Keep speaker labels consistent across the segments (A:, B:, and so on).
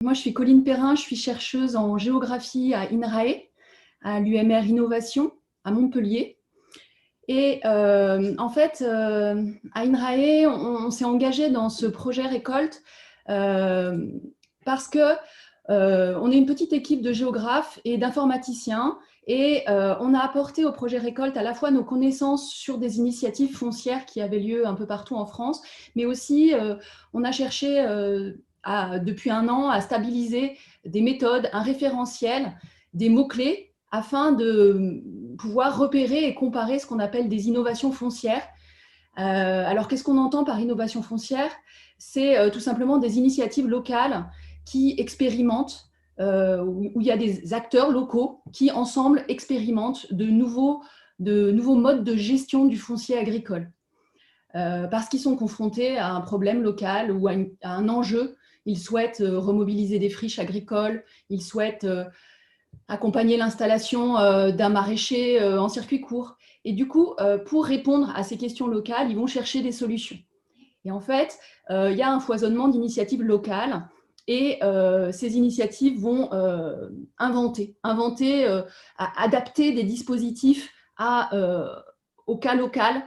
A: Moi, je suis Colline Perrin, je suis chercheuse en géographie à INRAE, à l'UMR Innovation, à Montpellier. Et en fait, à INRAE, on s'est engagé dans ce projet Récolte parce que on est une petite équipe de géographes et d'informaticiens et on a apporté au projet Récolte à la fois nos connaissances sur des initiatives foncières qui avaient lieu un peu partout en France, mais aussi on a cherché depuis un an à stabiliser des méthodes, un référentiel, des mots-clés afin de pouvoir repérer et comparer ce qu'on appelle des innovations foncières. Alors, qu'est-ce qu'on entend par innovation foncière? C'est tout simplement des initiatives locales qui expérimentent, où il y a des acteurs locaux qui, ensemble, expérimentent de nouveaux modes de gestion du foncier agricole. Parce qu'ils sont confrontés à un problème local ou à un enjeu. Ils souhaitent remobiliser des friches agricoles, ils souhaitent accompagner l'installation d'un maraîcher en circuit court. Et du coup, pour répondre à ces questions locales, ils vont chercher des solutions. Et en fait, il y a un foisonnement d'initiatives locales et ces initiatives vont inventer, adapter des dispositifs au cas local,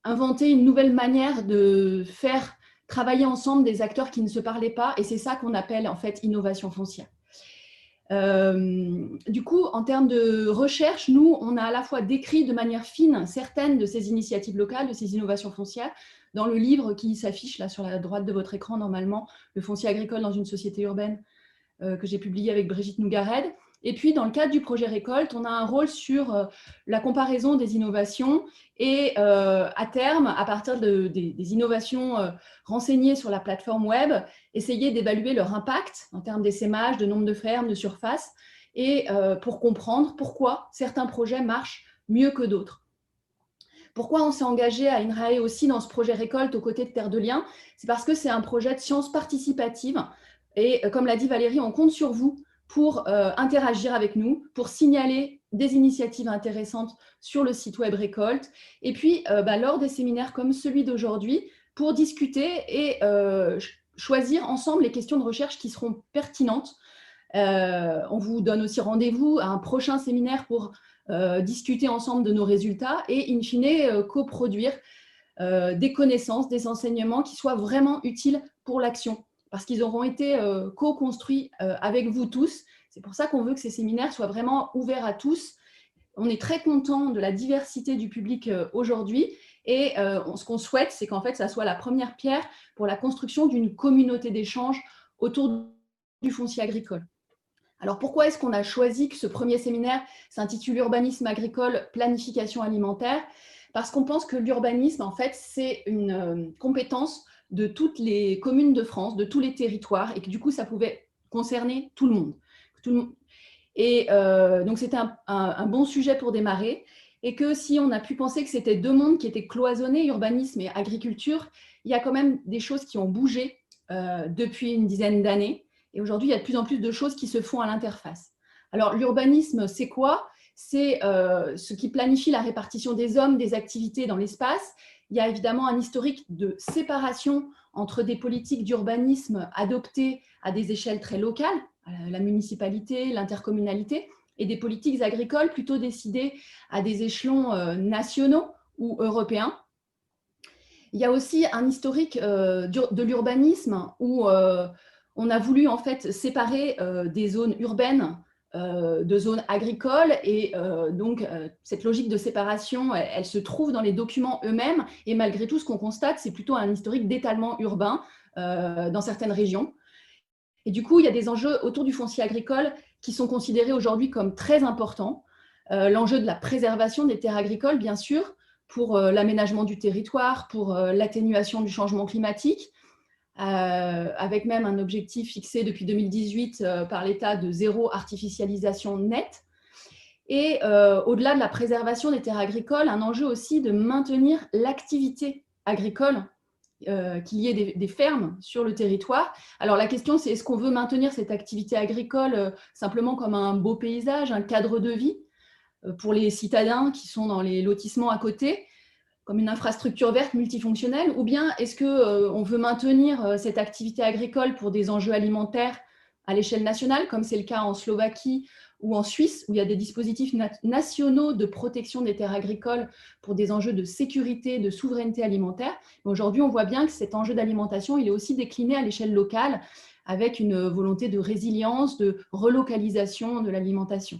A: inventer une nouvelle manière de faire travailler ensemble des acteurs qui ne se parlaient pas. Et c'est ça qu'on appelle en fait innovation foncière. Du coup, en termes de recherche, nous, on a à la fois décrit de manière fine certaines de ces initiatives locales, de ces innovations foncières, dans le livre qui s'affiche là sur la droite de votre écran, normalement, Le foncier agricole dans une société urbaine, que j'ai publié avec Brigitte Nougared. Et puis, dans le cadre du projet Récolte, on a un rôle sur la comparaison des innovations et à terme, à partir des innovations renseignées sur la plateforme web, essayer d'évaluer leur impact en termes d'essaimage, de nombre de fermes, de surface, et pour comprendre pourquoi certains projets marchent mieux que d'autres. Pourquoi on s'est engagé à INRAE aussi dans ce projet Récolte aux côtés de Terre de Liens? C'est parce que c'est un projet de sciences participative. Et comme l'a dit Valérie, on compte sur vous pour interagir avec nous, pour signaler des initiatives intéressantes sur le site web Récolte. Et puis, lors des séminaires comme celui d'aujourd'hui, pour discuter et choisir ensemble les questions de recherche qui seront pertinentes. On vous donne aussi rendez-vous à un prochain séminaire pour discuter ensemble de nos résultats et, in fine, coproduire des connaissances, des enseignements qui soient vraiment utiles pour l'action, parce qu'ils auront été co-construits avec vous tous. C'est pour ça qu'on veut que ces séminaires soient vraiment ouverts à tous. On est très content de la diversité du public aujourd'hui et ce qu'on souhaite, c'est qu'en fait, ça soit la première pierre pour la construction d'une communauté d'échange autour du foncier agricole. Alors, pourquoi est-ce qu'on a choisi que ce premier séminaire s'intitule Urbanisme agricole, planification alimentaire? Parce qu'on pense que l'urbanisme, en fait, c'est une compétence de toutes les communes de France, de tous les territoires, et que du coup, ça pouvait concerner tout le monde. Et donc, c'était un bon sujet pour démarrer. Et que si on a pu penser que c'était deux mondes qui étaient cloisonnés, urbanisme et agriculture, il y a quand même des choses qui ont bougé depuis une dizaine d'années. Et aujourd'hui, il y a de plus en plus de choses qui se font à l'interface. Alors, l'urbanisme, c'est quoi? C'est ce qui planifie la répartition des hommes, des activités dans l'espace. Il y a évidemment un historique de séparation entre des politiques d'urbanisme adoptées à des échelles très locales, la municipalité, l'intercommunalité, et des politiques agricoles plutôt décidées à des échelons nationaux ou européens. Il y a aussi un historique de l'urbanisme où on a voulu en fait séparer des zones urbaines de zones agricoles et donc cette logique de séparation, elle se trouve dans les documents eux-mêmes et malgré tout ce qu'on constate, c'est plutôt un historique d'étalement urbain dans certaines régions. Et du coup, il y a des enjeux autour du foncier agricole qui sont considérés aujourd'hui comme très importants. L'enjeu de la préservation des terres agricoles, bien sûr, pour l'aménagement du territoire, pour l'atténuation du changement climatique, avec même un objectif fixé depuis 2018 par l'État de zéro artificialisation nette. Et au-delà de la préservation des terres agricoles, un enjeu aussi de maintenir l'activité agricole, qu'il y ait des fermes sur le territoire. Alors la question, c'est est-ce qu'on veut maintenir cette activité agricole simplement comme un beau paysage, un cadre de vie pour les citadins qui sont dans les lotissements à côté, comme une infrastructure verte multifonctionnelle, ou bien est-ce qu'on veut maintenir cette activité agricole pour des enjeux alimentaires à l'échelle nationale, comme c'est le cas en Slovaquie ou en Suisse, où il y a des dispositifs nationaux de protection des terres agricoles pour des enjeux de sécurité, de souveraineté alimentaire. Aujourd'hui, on voit bien que cet enjeu d'alimentation, il est aussi décliné à l'échelle locale, avec une volonté de résilience, de relocalisation de l'alimentation.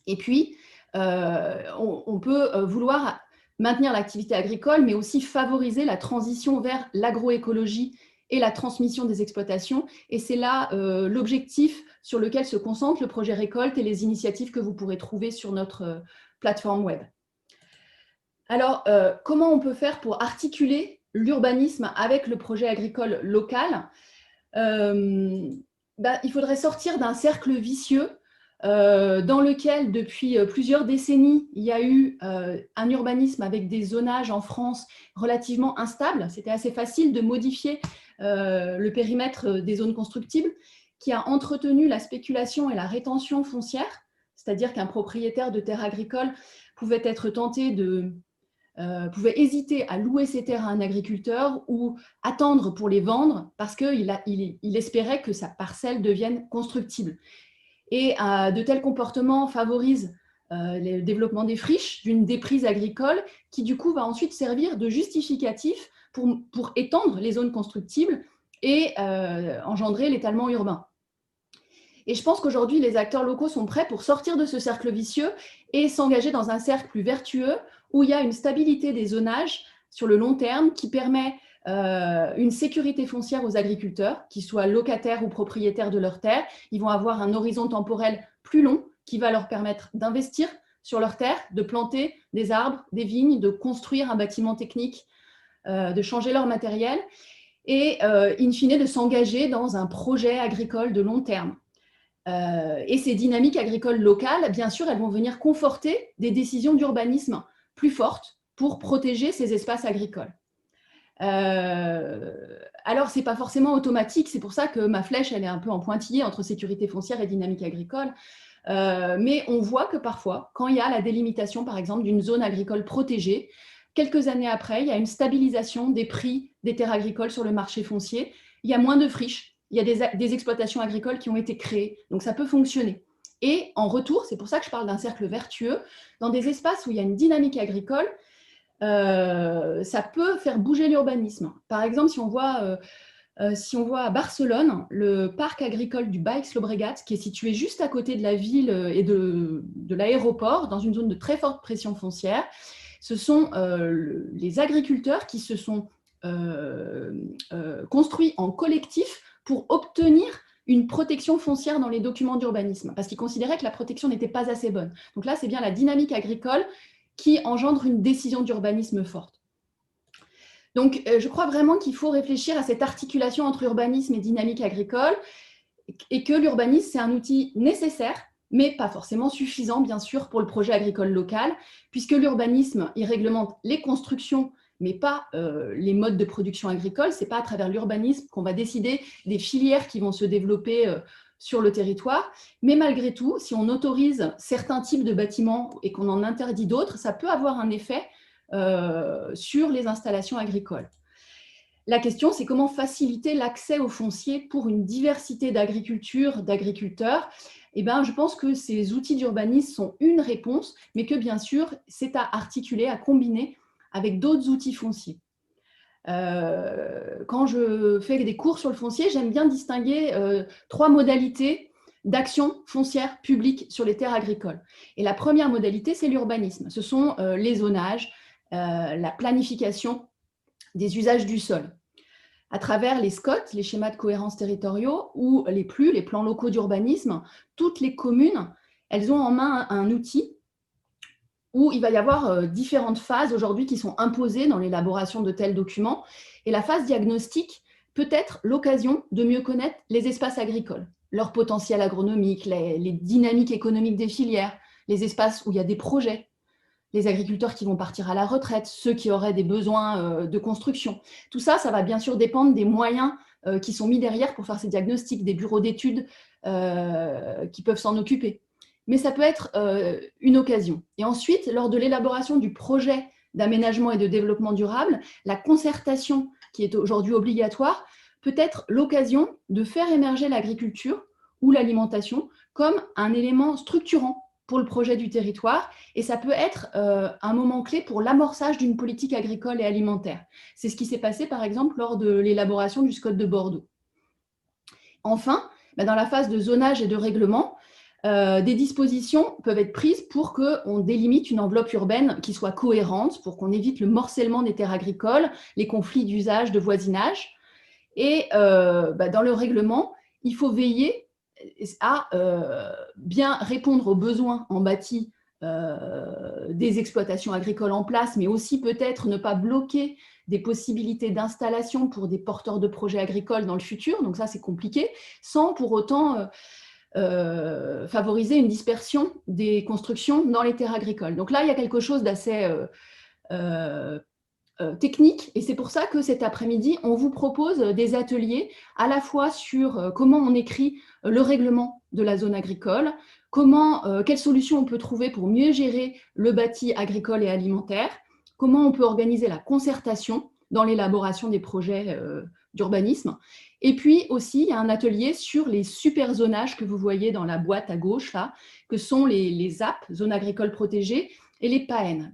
A: Et puis, on peut vouloir maintenir l'activité agricole, mais aussi favoriser la transition vers l'agroécologie et la transmission des exploitations. Et c'est là l'objectif sur lequel se concentre le projet Récolte et les initiatives que vous pourrez trouver sur notre plateforme web. Alors, comment on peut faire pour articuler l'urbanisme avec le projet agricole local? Il faudrait sortir d'un cercle vicieux dans lequel, depuis plusieurs décennies, il y a eu un urbanisme avec des zonages en France relativement instables. C'était assez facile de modifier le périmètre des zones constructibles, qui a entretenu la spéculation et la rétention foncière, c'est-à-dire qu'un propriétaire de terres agricoles pouvait être tenté pouvait hésiter à louer ses terres à un agriculteur ou attendre pour les vendre parce qu'il espérait que sa parcelle devienne constructible. Et de tels comportements favorisent le développement des friches, d'une déprise agricole qui du coup va ensuite servir de justificatif pour étendre les zones constructibles et engendrer l'étalement urbain. Et je pense qu'aujourd'hui, les acteurs locaux sont prêts pour sortir de ce cercle vicieux et s'engager dans un cercle plus vertueux où il y a une stabilité des zonages sur le long terme qui permet une sécurité foncière aux agriculteurs, qu'ils soient locataires ou propriétaires de leurs terres. Ils vont avoir un horizon temporel plus long qui va leur permettre d'investir sur leurs terres, de planter des arbres, des vignes, de construire un bâtiment technique, de changer leur matériel et, in fine, de s'engager dans un projet agricole de long terme. Et ces dynamiques agricoles locales, bien sûr, elles vont venir conforter des décisions d'urbanisme plus fortes pour protéger ces espaces agricoles. Alors, ce n'est pas forcément automatique, c'est pour ça que ma flèche, elle est un peu en pointillé entre sécurité foncière et dynamique agricole. Mais on voit que parfois, quand il y a la délimitation, par exemple, d'une zone agricole protégée, quelques années après, il y a une stabilisation des prix des terres agricoles sur le marché foncier. Il y a moins de friches, il y a des exploitations agricoles qui ont été créées, donc ça peut fonctionner. Et en retour, c'est pour ça que je parle d'un cercle vertueux, dans des espaces où il y a une dynamique agricole, ça peut faire bouger l'urbanisme. Par exemple, si on voit à Barcelone, le parc agricole du Baix-Llobregat, qui est situé juste à côté de la ville et de l'aéroport, dans une zone de très forte pression foncière, ce sont les agriculteurs qui se sont construits en collectif pour obtenir une protection foncière dans les documents d'urbanisme, parce qu'ils considéraient que la protection n'était pas assez bonne. Donc là, c'est bien la dynamique agricole qui engendre une décision d'urbanisme forte. Donc, je crois vraiment qu'il faut réfléchir à cette articulation entre urbanisme et dynamique agricole, et que l'urbanisme, c'est un outil nécessaire, mais pas forcément suffisant, bien sûr, pour le projet agricole local, puisque l'urbanisme, il réglemente les constructions, mais pas les modes de production agricole. Ce n'est pas à travers l'urbanisme qu'on va décider des filières qui vont se développer sur le territoire. Mais malgré tout, si on autorise certains types de bâtiments et qu'on en interdit d'autres, ça peut avoir un effet sur les installations agricoles. La question, c'est comment faciliter l'accès au foncier pour une diversité d'agriculture, d'agriculteurs. Eh bien, je pense que ces outils d'urbanisme sont une réponse, mais que bien sûr, c'est à articuler, à combiner avec d'autres outils fonciers. Quand je fais des cours sur le foncier, j'aime bien distinguer 3 modalités d'action foncière publique sur les terres agricoles. Et la première modalité, c'est l'urbanisme. Ce sont les zonages, la planification des usages du sol. À travers les SCOT, les schémas de cohérence territoriaux, ou les PLU, les plans locaux d'urbanisme, toutes les communes, elles ont en main un outil où il va y avoir différentes phases aujourd'hui qui sont imposées dans l'élaboration de tels documents. Et la phase diagnostique peut être l'occasion de mieux connaître les espaces agricoles, leur potentiel agronomique, les dynamiques économiques des filières, les espaces où il y a des projets, les agriculteurs qui vont partir à la retraite, ceux qui auraient des besoins de construction. Tout ça, ça va bien sûr dépendre des moyens qui sont mis derrière pour faire ces diagnostics, des bureaux d'études qui peuvent s'en occuper. Mais ça peut être une occasion. Et ensuite, lors de l'élaboration du projet d'aménagement et de développement durable, la concertation qui est aujourd'hui obligatoire peut être l'occasion de faire émerger l'agriculture ou l'alimentation comme un élément structurant pour le projet du territoire, et ça peut être un moment clé pour l'amorçage d'une politique agricole et alimentaire. C'est ce qui s'est passé par exemple lors de l'élaboration du SCOT de Bordeaux. Enfin, dans la phase de zonage et de règlement, des dispositions peuvent être prises pour qu'on délimite une enveloppe urbaine qui soit cohérente, pour qu'on évite le morcellement des terres agricoles, les conflits d'usage, de voisinage. Et dans le règlement, il faut veiller à bien répondre aux besoins en bâti des exploitations agricoles en place, mais aussi peut-être ne pas bloquer des possibilités d'installation pour des porteurs de projets agricoles dans le futur, donc ça c'est compliqué, sans pour autant favoriser une dispersion des constructions dans les terres agricoles. Donc là, il y a quelque chose d'assez technique, et c'est pour ça que cet après-midi, on vous propose des ateliers à la fois sur comment on écrit le règlement de la zone agricole, quelles solutions on peut trouver pour mieux gérer le bâti agricole et alimentaire, comment on peut organiser la concertation dans l'élaboration des projets d'urbanisme. Et puis aussi, il y a un atelier sur les super zonages que vous voyez dans la boîte à gauche, là, que sont les ZAP, zones agricoles protégées, et les PAN,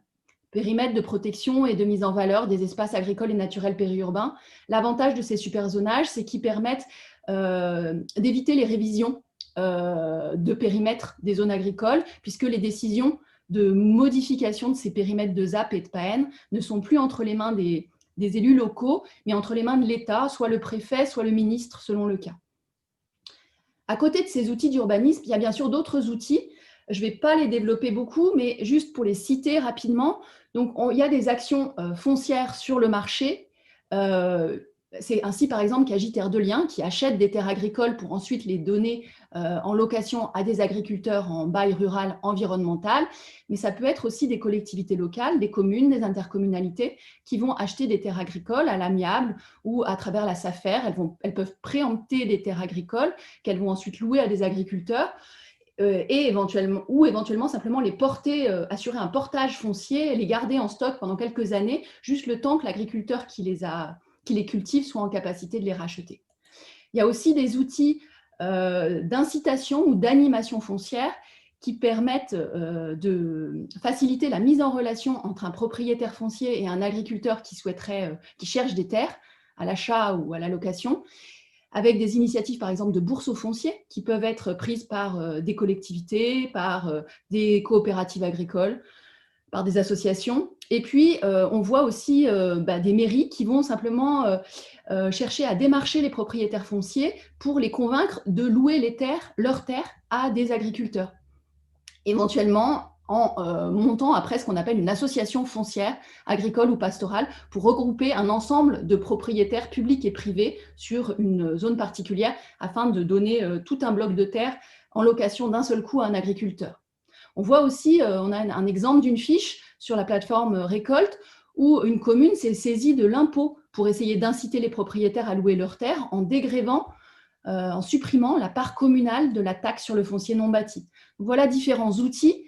A: périmètre de protection et de mise en valeur des espaces agricoles et naturels périurbains. L'avantage de ces superzonages, c'est qu'ils permettent d'éviter les révisions de périmètre des zones agricoles, puisque les décisions de modification de ces périmètres de ZAP et de PAN ne sont plus entre les mains des élus locaux, mais entre les mains de l'État, soit le préfet, soit le ministre, selon le cas. À côté de ces outils d'urbanisme, il y a bien sûr d'autres outils. Je ne vais pas les développer beaucoup, mais juste pour les citer rapidement. Donc, il y a des actions foncières sur le marché. C'est ainsi, par exemple, qu'agit Terre de Liens, qui achète des terres agricoles pour ensuite les donner en location à des agriculteurs en bail rural environnemental. Mais ça peut être aussi des collectivités locales, des communes, des intercommunalités qui vont acheter des terres agricoles à l'amiable ou à travers la SAFER. Elles peuvent préempter des terres agricoles qu'elles vont ensuite louer à des agriculteurs. Et éventuellement simplement les porter, assurer un portage foncier, les garder en stock pendant quelques années, juste le temps que l'agriculteur qui les cultive soit en capacité de les racheter. Il y a aussi des outils d'incitation ou d'animation foncière qui permettent de faciliter la mise en relation entre un propriétaire foncier et un agriculteur qui cherche des terres à l'achat ou à la location, avec des initiatives, par exemple, de bourse aux fonciers qui peuvent être prises par des collectivités, par des coopératives agricoles, par des associations. Et puis, on voit aussi des mairies qui vont simplement chercher à démarcher les propriétaires fonciers pour les convaincre de louer leurs terres à des agriculteurs. Éventuellement, en montant après ce qu'on appelle une association foncière, agricole ou pastorale, pour regrouper un ensemble de propriétaires publics et privés sur une zone particulière afin de donner tout un bloc de terre en location d'un seul coup à un agriculteur. On voit aussi, on a un exemple d'une fiche sur la plateforme Récolte où une commune s'est saisie de l'impôt pour essayer d'inciter les propriétaires à louer leurs terres en dégrevant, en supprimant la part communale de la taxe sur le foncier non bâti. Voilà différents outils.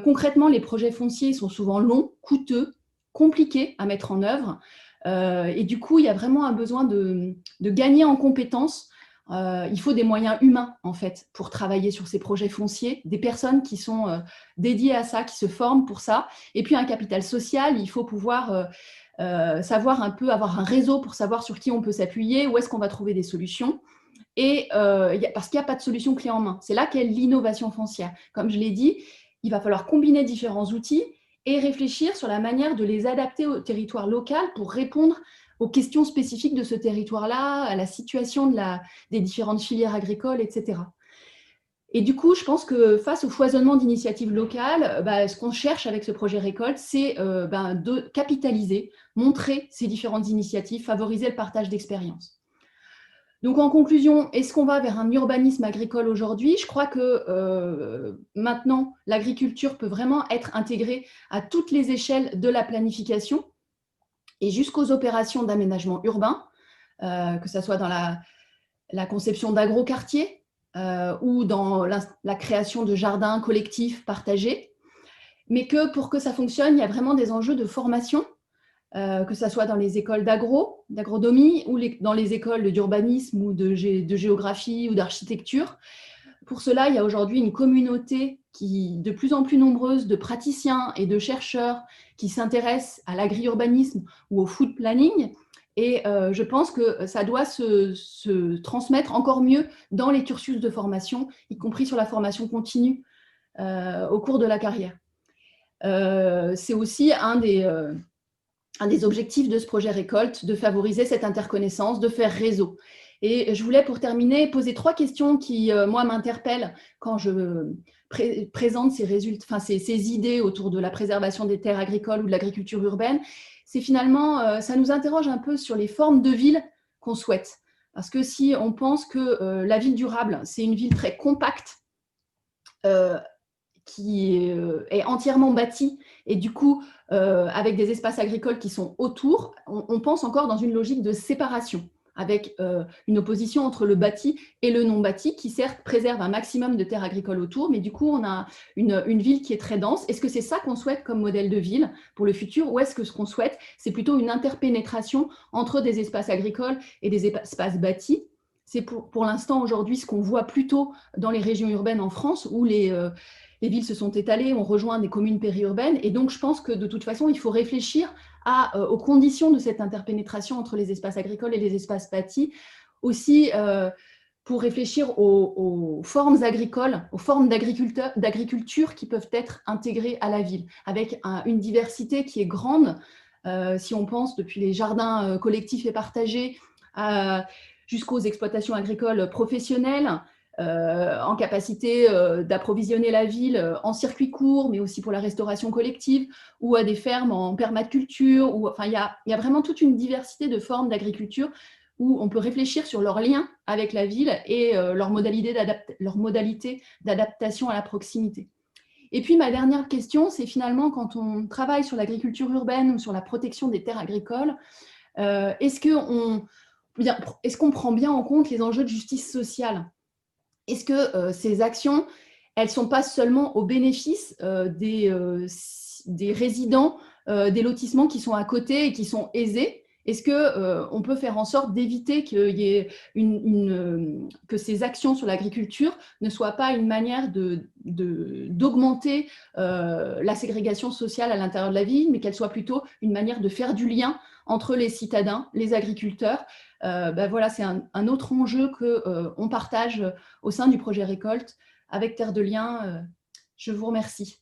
A: Concrètement, les projets fonciers sont souvent longs, coûteux, compliqués à mettre en œuvre. Et du coup, il y a vraiment un besoin de gagner en compétences. Il faut des moyens humains, en fait, pour travailler sur ces projets fonciers, des personnes qui sont dédiées à ça, qui se forment pour ça. Et puis, un capital social, il faut pouvoir savoir un peu, avoir un réseau pour savoir sur qui on peut s'appuyer, où est-ce qu'on va trouver des solutions. Et parce qu'il n'y a pas de solution clé en main. C'est là qu'est l'innovation foncière. Comme je l'ai dit, il va falloir combiner différents outils et réfléchir sur la manière de les adapter au territoire local pour répondre aux questions spécifiques de ce territoire-là, à la situation des différentes filières agricoles, etc. Et du coup, je pense que face au foisonnement d'initiatives locales, ce qu'on cherche avec ce projet Récolte, c'est de capitaliser, montrer ces différentes initiatives, favoriser le partage d'expériences. Donc, en conclusion, est-ce qu'on va vers un urbanisme agricole aujourd'hui? Je crois que maintenant, l'agriculture peut vraiment être intégrée à toutes les échelles de la planification et jusqu'aux opérations d'aménagement urbain, que ce soit dans la conception d'agroquartiers ou dans la création de jardins collectifs partagés. mais que pour que ça fonctionne, il y a vraiment des enjeux de formation, que ce soit dans les écoles d'agronomie ou dans les écoles d'urbanisme ou de géographie ou d'architecture. Pour cela, il y a aujourd'hui une communauté de plus en plus nombreuse de praticiens et de chercheurs qui s'intéressent à l'agri-urbanisme ou au food planning. Et je pense que ça doit se transmettre encore mieux dans les cursus de formation, y compris sur la formation continue au cours de la carrière. C'est aussi un des objectifs de ce projet Récolte, de favoriser cette interconnaissance, de faire réseau. Et je voulais, pour terminer, poser 3 questions qui, moi, m'interpellent quand je présente ces résultats, enfin, ces idées autour de la préservation des terres agricoles ou de l'agriculture urbaine. C'est finalement, ça nous interroge un peu sur les formes de ville qu'on souhaite. Parce que si on pense que la ville durable, c'est une ville très compacte, qui est entièrement bâtie et du coup avec des espaces agricoles qui sont autour, on pense encore dans une logique de séparation avec une opposition entre le bâti et le non bâti qui certes préserve un maximum de terres agricoles autour, mais du coup on a une ville qui est très dense. Est-ce que c'est ça qu'on souhaite comme modèle de ville pour le futur, ou est-ce que ce qu'on souhaite c'est plutôt une interpénétration entre des espaces agricoles et des espaces bâtis? C'est pour l'instant aujourd'hui ce qu'on voit plutôt dans les régions urbaines en France où les villes se sont étalées, ont rejoint des communes périurbaines. Et donc, je pense que de toute façon, il faut réfléchir aux conditions de cette interpénétration entre les espaces agricoles et les espaces bâtis. Aussi, pour réfléchir aux formes agricoles, aux formes d'agriculture qui peuvent être intégrées à la ville, avec une diversité qui est grande. Si on pense depuis les jardins collectifs et partagés jusqu'aux exploitations agricoles professionnelles, en capacité d'approvisionner la ville en circuit court, mais aussi pour la restauration collective, ou à des fermes en permaculture. Enfin, il y a vraiment toute une diversité de formes d'agriculture où on peut réfléchir sur leur lien avec la ville et leur modalité d'adaptation à la proximité. Et puis, ma dernière question, c'est finalement quand on travaille sur l'agriculture urbaine ou sur la protection des terres agricoles, est-ce qu'on prend bien en compte les enjeux de justice sociale? Est-ce que ces actions, elles ne sont pas seulement au bénéfice des résidents des lotissements qui sont à côté et qui sont aisés? Est-ce qu'on peut faire en sorte d'éviter qu'il y ait que ces actions sur l'agriculture ne soient pas une manière d'augmenter la ségrégation sociale à l'intérieur de la ville, mais qu'elles soient plutôt une manière de faire du lien entre les citadins, les agriculteurs? Voilà, c'est un autre enjeu qu'on partage au sein du projet Récolte avec Terre de Liens. Je vous remercie.